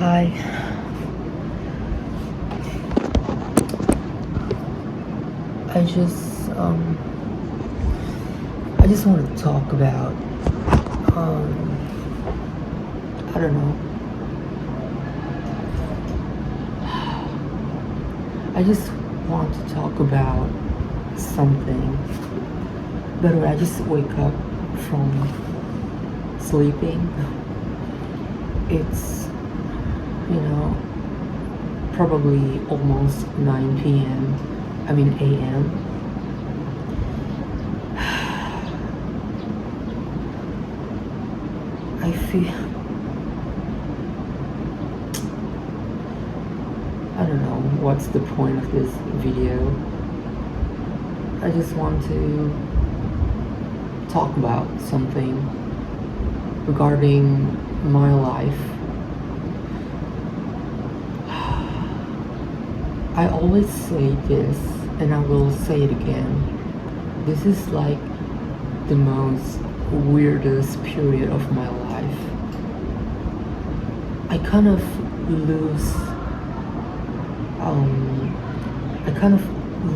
Hi. I just um I just want to talk about I don't know. I just want to talk about something. By the way, I just wake up from sleeping. It's probably almost 9 p.m. I mean a.m. I feel I don't know what's the point of this video. I just want to talk about something regarding my life. I always say this and I will say it again. This is like the most weirdest period of my life. I kind of lose I kind of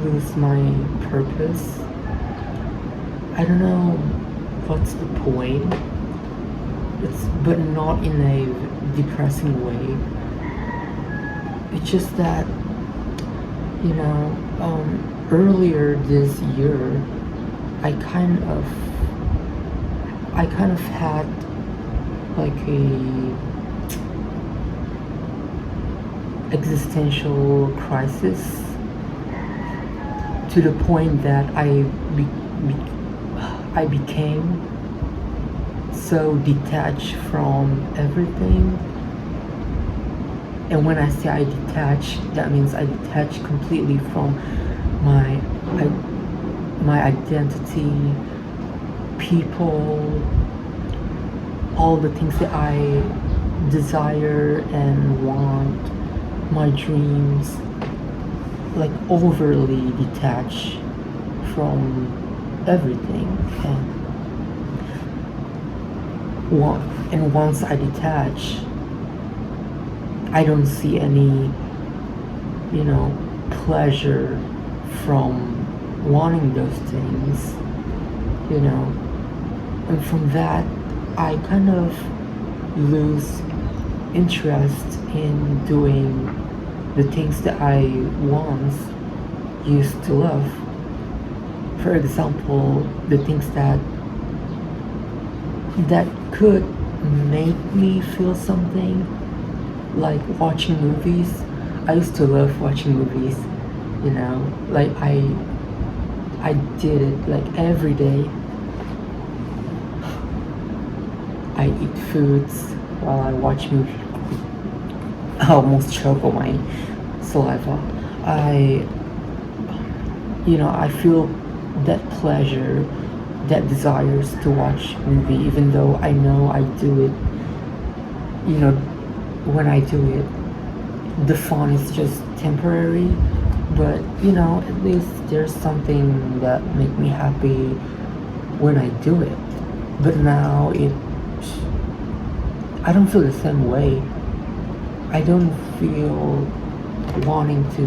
lose my purpose. I don't know what's the point. But not in a depressing way. It's just that earlier this year, I kind of had like a existential crisis to the point that I became so detached from everything. And when I say I detach, that means I detach completely from my identity, people, all the things that I desire and want, my dreams, like overly detached from everything. And once I detach, I don't see any, pleasure from wanting those things, And from that, I kind of lose interest in doing the things that I once used to love. For example, the things that could make me feel something, like watching movies. I used to love watching movies, like I did it like every day. I eat foods while I watch movies. I almost choke on my saliva. I feel that pleasure, that desires to watch movie, even though I know I do it. When I do it, the fun is just temporary. But at least there's something that make me happy when I do it. But now I don't feel the same way. I don't feel wanting to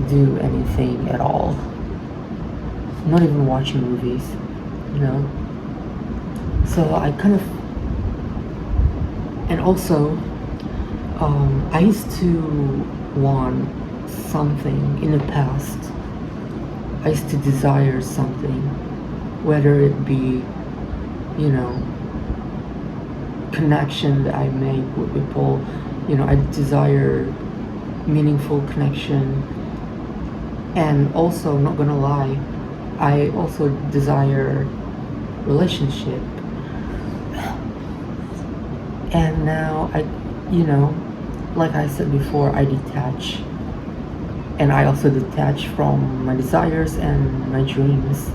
do anything at all. Not even watching movies, So I kind of, and also, I used to want something in the past. I used to desire something, whether it be, connection that I make with people. I desire meaningful connection. And also, not gonna lie, I also desire relationship. And now like I said before, I detach. And I also detach from my desires and my dreams.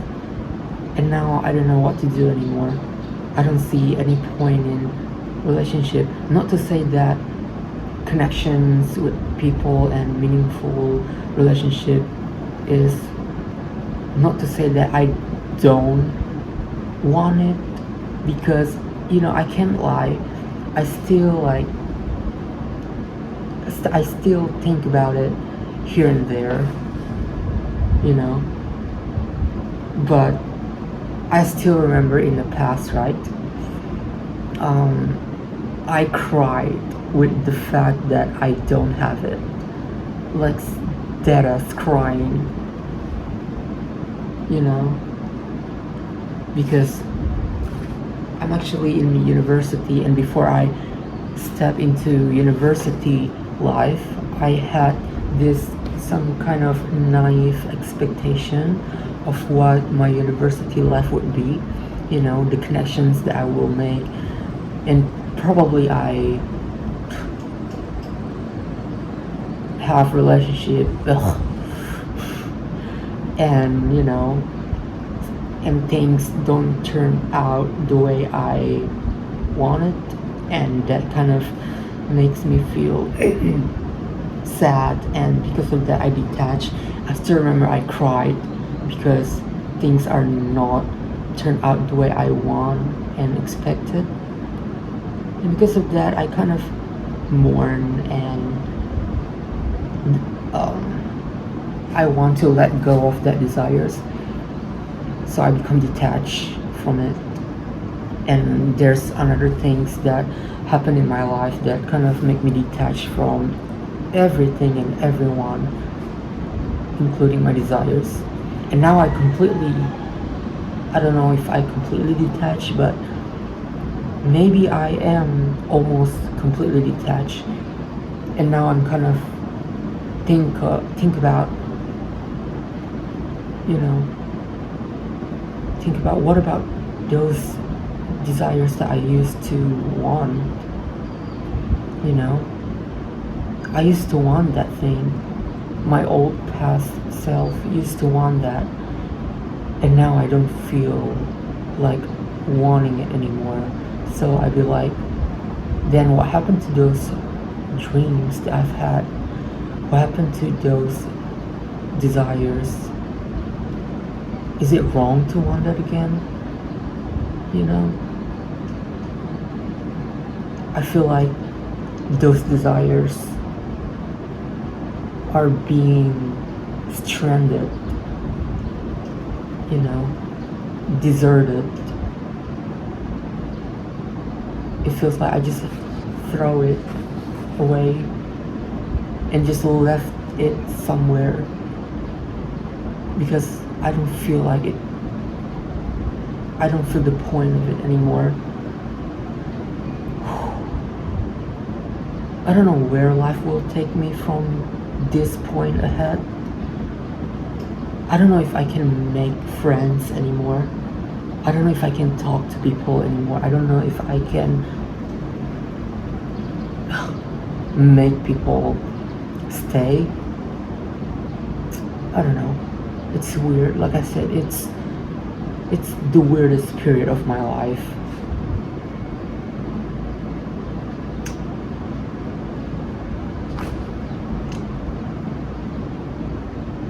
And now I don't know what to do anymore. I don't see any point in relationship. Not to say that connections with people and meaningful relationship is, not to say that I don't want it, because I can't lie, I still I still think about it here and there, you know. But I still remember in the past, right? I cried with the fact that I don't have it. Like dead ass crying, you know, because I'm actually in university, and before I step into university life, I had this some kind of naive expectation of what my university life would be, you know, the connections that I will make, and probably I have relationship, ugh, and you know, and things don't turn out the way I wanted, and that kind of makes me feel sad, and because of that I detach. I still remember I cried because things are not turned out the way I want and expected, and because of that I kind of mourn, and I want to let go of that desires, so I become detached from it. And there's another things that happen in my life that kind of make me detached from everything and everyone, including my desires. And now I don't know if I completely detach, but maybe I am almost completely detached. And now I'm kind of think about, you know, think about what about those desires that I used to want, you know. I used to want that thing. My old past self used to want that, and now I don't feel like wanting it anymore. So I'd be like, then what happened to those dreams that I've had? What happened to those desires? Is it wrong to want that again? You know? I feel like those desires are being stranded, you know, deserted. It feels like I just throw it away and just left it somewhere because I don't feel like it. I don't feel the point of it anymore. I don't know where life will take me from this point ahead. I don't know if I can make friends anymore. I don't know if I can talk to people anymore. I don't know if I can make people stay. I don't know. It's weird. Like I said, it's the weirdest period of my life.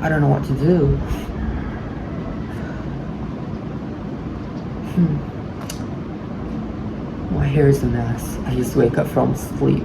I don't know what to do. My hair is a mess. I just wake up from sleep.